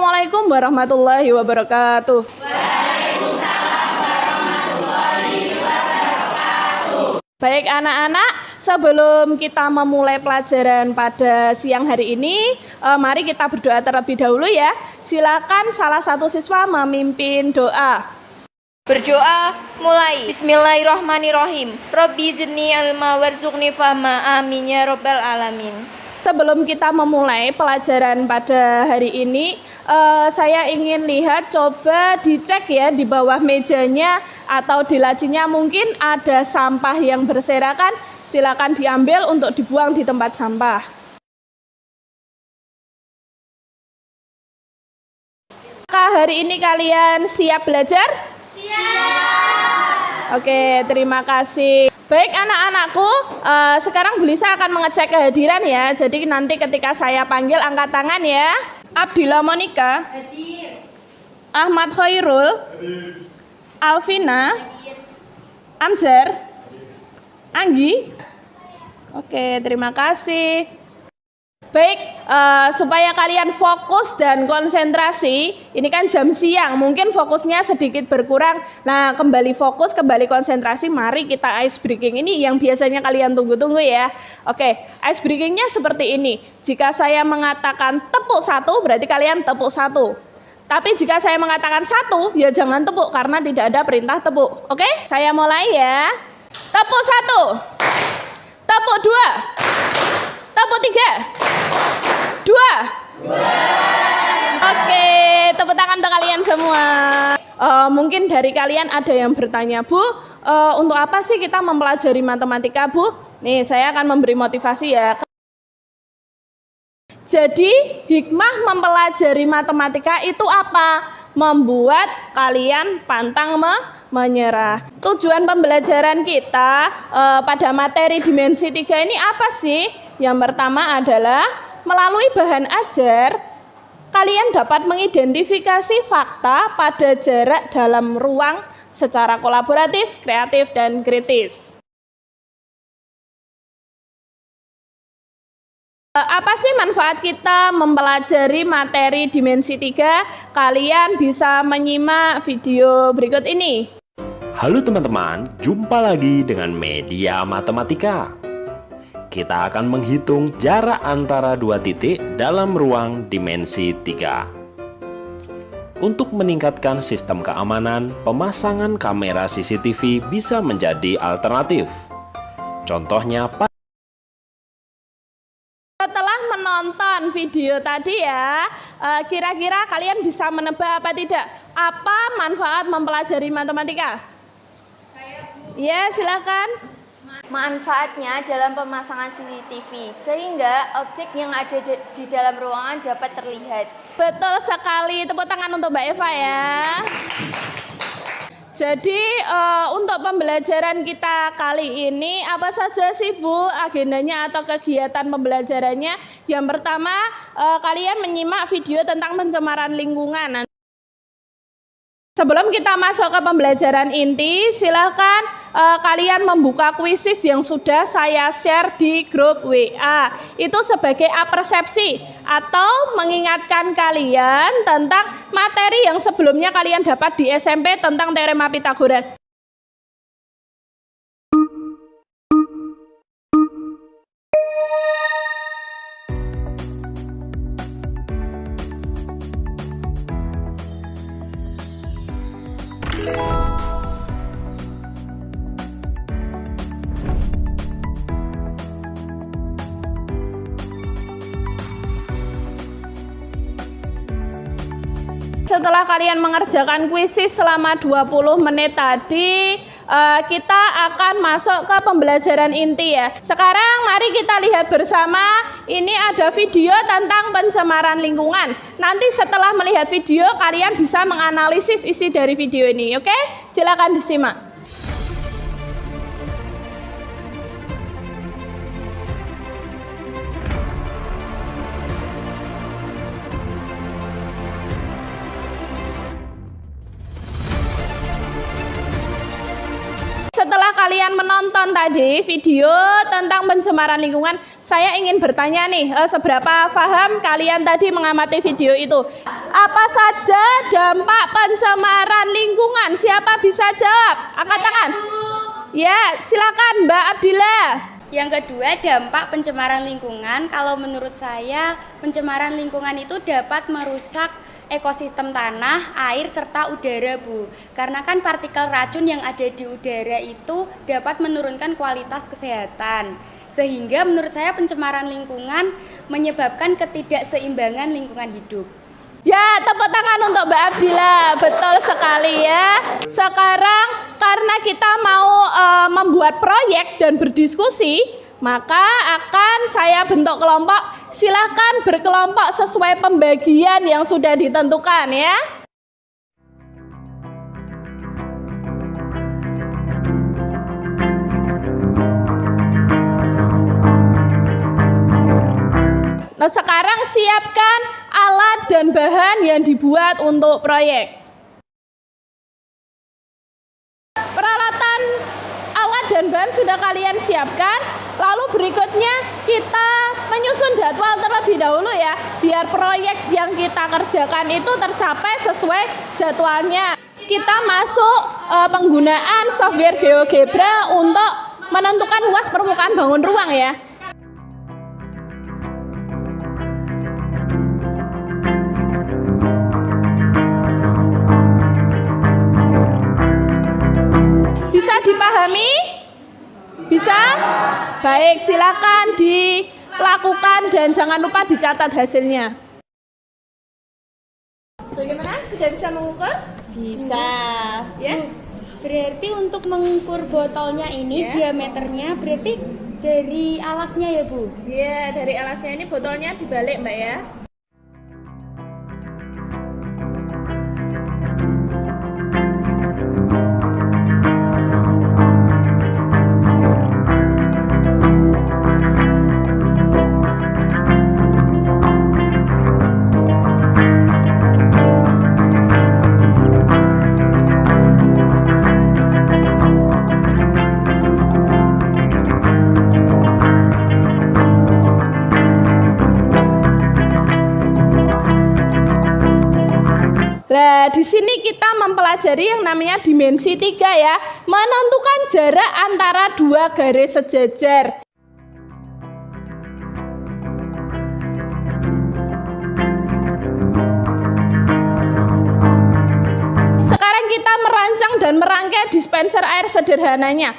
Assalamualaikum warahmatullahi wabarakatuh. Waalaikumsalam warahmatullahi wabarakatuh. Baik anak-anak, sebelum kita memulai pelajaran pada siang hari ini, mari kita berdoa terlebih dahulu ya. Silakan salah satu siswa memimpin doa. Berdoa mulai. Bismillahirrahmanirrahim. Rabbi zidni ilma warzuqni fahma. Amin ya rabbal alamin. Sebelum kita memulai pelajaran pada hari ini, saya ingin lihat, coba dicek ya di bawah mejanya atau di lacinya mungkin ada sampah yang berserakan, silakan diambil untuk dibuang di tempat sampah. Apakah hari ini kalian siap belajar? Siap. Oke, terima kasih. Baik anak-anakku, sekarang Bu Lisa akan mengecek kehadiran ya. Jadi nanti ketika saya panggil angkat tangan ya. Abdillah Monika. Hadir. Ahmad Khairul. Hadir. Alvina. Hadir. Amzar. Hadir. Anggi. Oke, terima kasih. Baik, supaya kalian fokus dan konsentrasi, ini kan jam siang, mungkin fokusnya sedikit berkurang. Nah, kembali fokus, kembali konsentrasi, mari kita ice breaking ini yang biasanya kalian tunggu-tunggu ya. Oke, ice breakingnya seperti ini. Jika saya mengatakan tepuk satu, berarti kalian tepuk satu. Tapi jika saya mengatakan satu, ya jangan tepuk, karena tidak ada perintah tepuk. Oke, saya mulai ya. Tepuk satu, tepuk dua, tepuk tiga, dua. Oke, tepuk tangan untuk kalian semua. Mungkin dari kalian ada yang bertanya, Bu, untuk apa sih kita mempelajari matematika, Bu? Nih, saya akan memberi motivasi ya. Jadi, hikmah mempelajari matematika itu apa? Membuat kalian pantang menyerah. Tujuan pembelajaran kita pada materi dimensi 3 ini apa sih? Yang pertama adalah melalui bahan ajar, kalian dapat mengidentifikasi fakta pada jarak dalam ruang secara kolaboratif, kreatif, dan kritis. Apa sih manfaat kita mempelajari materi dimensi 3? Kalian bisa menyimak video berikut ini. Halo teman-teman, jumpa lagi dengan Media Matematika. Kita akan menghitung jarak antara dua titik dalam ruang dimensi 3. Untuk meningkatkan sistem keamanan, pemasangan kamera CCTV bisa menjadi alternatif. Contohnya, Setelah menonton video tadi ya, kira-kira kalian bisa menebak apa tidak? Apa manfaat mempelajari matematika? Ya, silakan. Manfaatnya dalam pemasangan CCTV sehingga objek yang ada di dalam ruangan dapat terlihat. Betul sekali, tepuk tangan untuk Mbak Eva ya. Jadi untuk pembelajaran kita kali ini apa saja sih Bu agendanya atau kegiatan pembelajarannya? Yang pertama, kalian menyimak video tentang pencemaran lingkungan. Sebelum kita masuk ke pembelajaran inti, silakan kalian membuka kuisis yang sudah saya share di grup WA. Itu sebagai apersepsi atau mengingatkan kalian tentang materi yang sebelumnya kalian dapat di SMP tentang teorema Pythagoras. Setelah kalian mengerjakan kuisis selama 20 menit tadi, kita akan masuk ke pembelajaran inti ya. Sekarang mari kita lihat bersama, ini ada video tentang pencemaran lingkungan. Nanti setelah melihat video, kalian bisa menganalisis isi dari video ini, oke? Silakan disimak. Setelah kalian menonton tadi video tentang pencemaran lingkungan, saya ingin bertanya nih, seberapa paham kalian tadi mengamati video itu? Apa saja dampak pencemaran lingkungan? Siapa bisa jawab? Angkat tangan. Ya, silakan Mbak Abdillah. Yang kedua, dampak pencemaran lingkungan. Kalau menurut saya, pencemaran lingkungan itu dapat merusak ekosistem tanah, air, serta udara, Bu. Karena kan partikel racun yang ada di udara itu dapat menurunkan kualitas kesehatan. Sehingga menurut saya pencemaran lingkungan menyebabkan ketidakseimbangan lingkungan hidup. Ya, tepuk tangan untuk Mbak Abdillah. Betul sekali ya. Sekarang karena kita mau membuat proyek dan berdiskusi, maka akan saya bentuk kelompok. Silahkan berkelompok sesuai pembagian yang sudah ditentukan ya. Nah, sekarang siapkan alat dan bahan yang dibuat untuk proyek. Peralatan alat dan bahan sudah kalian siapkan. Lalu berikutnya kita menyusun jadwal terlebih dahulu ya, biar proyek yang kita kerjakan itu tercapai sesuai jadwalnya. Kita masuk penggunaan software GeoGebra untuk menentukan luas permukaan bangun ruang ya. Bisa dipahami? Bisa? Baik, silakan dilakukan dan jangan lupa dicatat hasilnya. Bagaimana? Sudah bisa mengukur? Bisa. Ya. Berarti untuk mengukur botolnya ini diameternya berarti dari alasnya ya, Bu? Iya, dari alasnya ini botolnya dibalik, Mbak ya. Nah, di sini kita mempelajari yang namanya dimensi 3 ya, menentukan jarak antara dua garis sejajar. Sekarang kita merancang dan merangkai dispenser air sederhananya.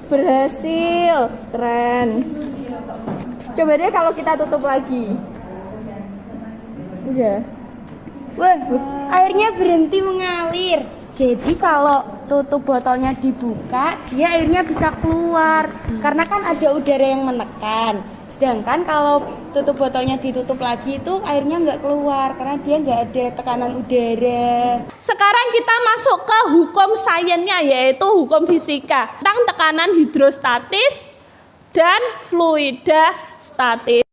Berhasil, keren. Coba deh kalau kita tutup lagi. Udah. Wah, airnya berhenti mengalir. Jadi kalau tutup botolnya dibuka, dia airnya bisa keluar. Karena kan ada udara yang menekan. Sedangkan kalau tutup botolnya ditutup lagi itu airnya nggak keluar karena dia nggak ada tekanan udara. Sekarang kita masuk ke hukum sainsnya, yaitu hukum fisika tentang tekanan hidrostatis dan fluida statis.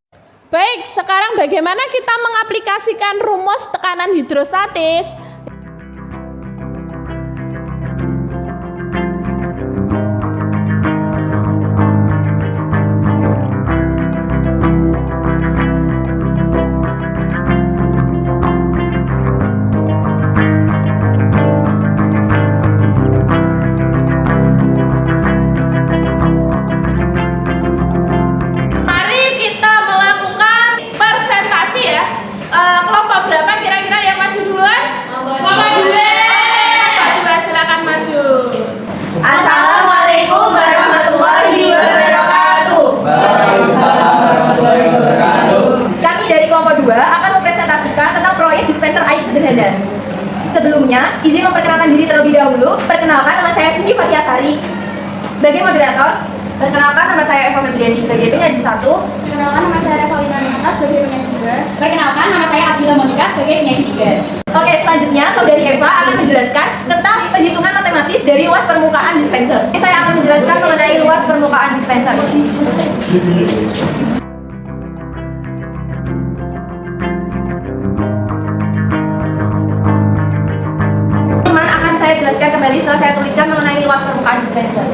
Baik, sekarang bagaimana kita mengaplikasikan rumus tekanan hidrostatis? Kelompok berapa kira-kira yang maju duluan? sederhana. Sebelumnya, izin memperkenalkan diri terlebih dahulu. Perkenalkan, nama saya Cindy Fatiasari sebagai moderator. Perkenalkan, nama saya Eva Medriani sebagai penyaji 1. Perkenalkan, nama saya Revalina Nata sebagai penyaji 2. Perkenalkan, nama saya Abdillah Monika sebagai penyaji 3. Oke, selanjutnya Saudari Eva akan menjelaskan tentang perhitungan matematis dari luas permukaan dispenser. Saya akan menjelaskan mengenai luas permukaan dispenser. Teman akan saya jelaskan kembali setelah saya tuliskan mengenai luas permukaan dispenser.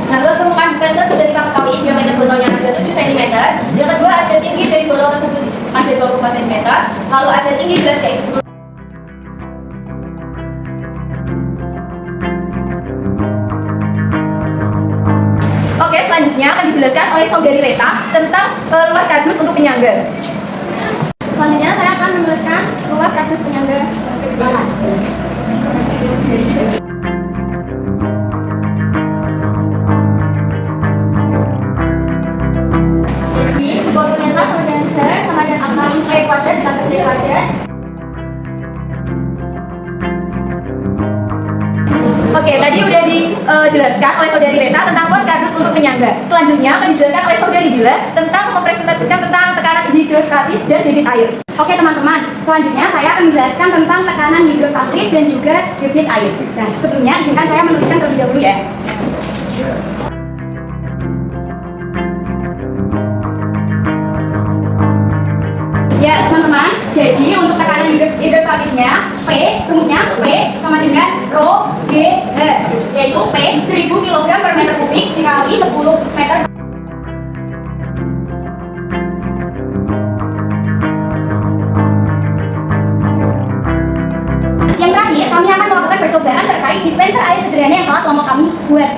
Nah, luas permukaan dispenser sudah kita ketahui diameter botolnya ada 7 cm. Yang kedua, ada tinggi dari botol tersebut ada 24 cm. Lalu ada tinggi gelas yaitu 10. Oke, selanjutnya akan dijelaskan oleh Saudari Reta tentang luas kardus untuk penyangga. Selanjutnya saya akan menjelaskan luas kardus penyangga lahan. Jadi, botolnya sama dengan H sama dengan akar V kuadrat ditambah T kuadrat. Oke, tadi udah dijelaskan oleh Saudari Reta tentang luas kardus untuk penyangga. Selanjutnya akan dijelaskan oleh Saudari Dila tentang mempresentasikan tentang tekanan hidrostatis dan debit air. Oke teman-teman, selanjutnya saya akan menjelaskan tentang tekanan hidrostatis dan juga debit air. Nah, sebelumnya izinkan saya menuliskan terlebih dahulu ya. Ya teman-teman, jadi untuk tekanan hidrostatisnya P, rumusnya P sama dengan Rho G H, yaitu P 1000 kg per meter kubik dikali 10 meter. Yang terakhir, kami akan melakukan percobaan terkait dispenser air sederhana yang telah kelompok kami buat.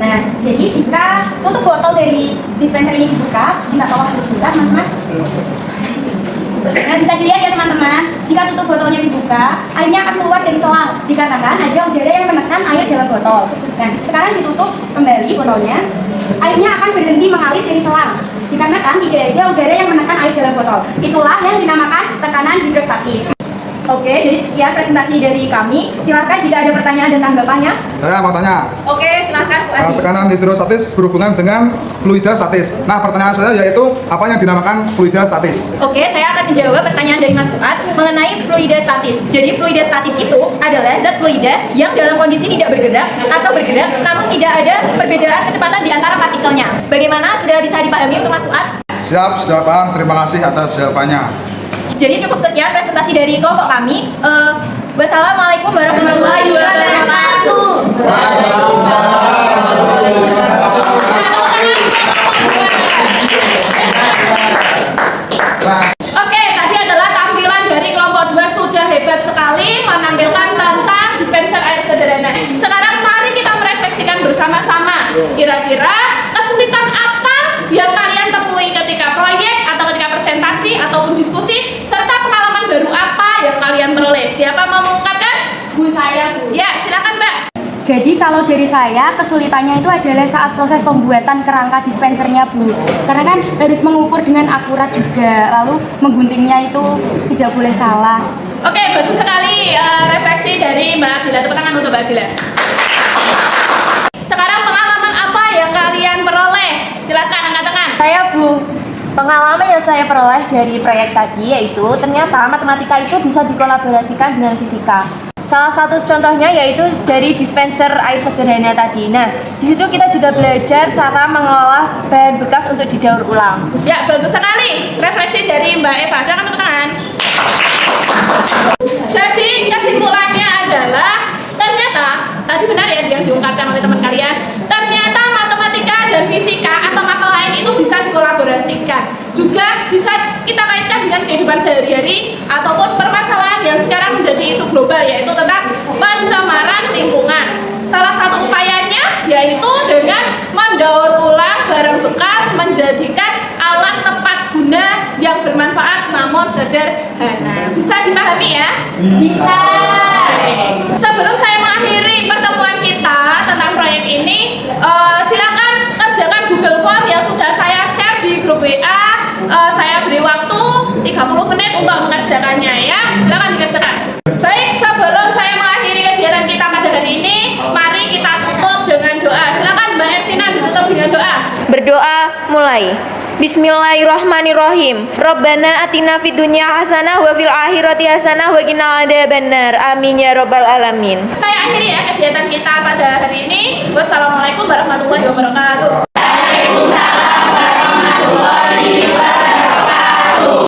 Nah, jadi jika tutup botol dari dispenser ini dibuka, minta tolong dibuka teman-teman. Nah, bisa dilihat ya teman-teman, jika tutup botolnya dibuka, airnya akan keluar dari selang dikarenakan ada udara yang menekan air dalam botol. Dan sekarang ditutup kembali botolnya, airnya akan berhenti mengalir dari selang dikarenakan tidak ada udara yang menekan air dalam botol. Itulah yang dinamakan tekanan hidrostatis. Oke, jadi sekian presentasi dari kami. Silakan jika ada pertanyaan dan tanggapannya. Saya mau tanya, Oke, silakan Fuadi. tekanan hidrostatis berhubungan dengan fluida statis. Nah, pertanyaan saya yaitu apa yang dinamakan fluida statis? Oke, saya akan menjawab pertanyaan dari Mas Fuad mengenai fluida statis. Jadi fluida statis itu adalah zat fluida yang dalam kondisi tidak bergerak atau bergerak namun tidak ada perbedaan kecepatan di antara partikelnya. Bagaimana, sudah bisa dipahami untuk Mas Fuad? Siap, sudah paham. Terima kasih atas jawabannya. Jadi cukup sekian presentasi dari kelompok kami. Wassalamualaikum warahmatullahi wabarakatuh. Oke, tadi adalah tampilan dari kelompok 2 sudah hebat sekali menampilkan tentang dispenser air sederhana. Sekarang mari kita merefleksikan bersama-sama. Kira-kira kesulitan apa yang kalian temui ketika proyek atau ketika presentasi ataupun diskusi, serta pengalaman baru apa yang kalian peroleh? Siapa mau mengungkapkan? Bu, saya Bu. Ya, silakan Mbak. Jadi kalau dari saya kesulitannya itu adalah saat proses pembuatan kerangka dispensernya Bu. Karena kan harus mengukur dengan akurat juga, lalu mengguntingnya itu tidak boleh salah. Oke, bagus sekali refleksi dari Mbak Adila. Tepuk tangan untuk Mbak Adila. Sekarang pengalaman apa yang kalian peroleh? Silakan angkat tangan. Saya Bu, pengalaman yang saya peroleh dari proyek tadi yaitu ternyata matematika itu bisa dikolaborasikan dengan fisika. Salah satu contohnya yaitu dari dispenser air sederhana tadi. Nah, di situ kita juga belajar cara mengolah bahan bekas untuk didaur ulang. Ya, bagus sekali refleksi dari Mbak Eva. Silakan tepuk tangan. Jadi kesimpulannya adalah ternyata tadi benar ya yang diungkapkan oleh teman kalian. Ternyata matematika dan fisika atau mata lain itu bisa dikolaborasikan. Juga bisa kita kaitkan dengan kehidupan sehari-hari ataupun permasalahan yang sekarang menjadi isu global, yaitu tentang pencemaran lingkungan. Salah satu upayanya yaitu dengan mendaur ulang barang bekas menjadikan alat tepat guna yang bermanfaat namun sederhana. Bisa dipahami ya? Bisa. Sebelum saya mengakhiri pertemuan kita tentang proyek ini, silakan kerjakan Google Form yang sudah saya share di grup WA. Saya beri waktu 30 menit untuk mengerjakannya ya. Silakan dikerjakan. Baik, sebelum saya mengakhiri kegiatan kita pada hari ini, mari kita tutup dengan doa. Silakan Mbak Evina ditutup dengan doa. Berdoa mulai. Bismillahirrahmanirrahim. Rabbana atina fid dunya hasanah wa fil akhirati hasanah wa qina adzabannar. Amin ya rabbal alamin. Saya akhiri ya kegiatan kita pada hari ini. Wassalamualaikum warahmatullahi wabarakatuh. Waalaikumsalam warahmatullahi wabarakatuh.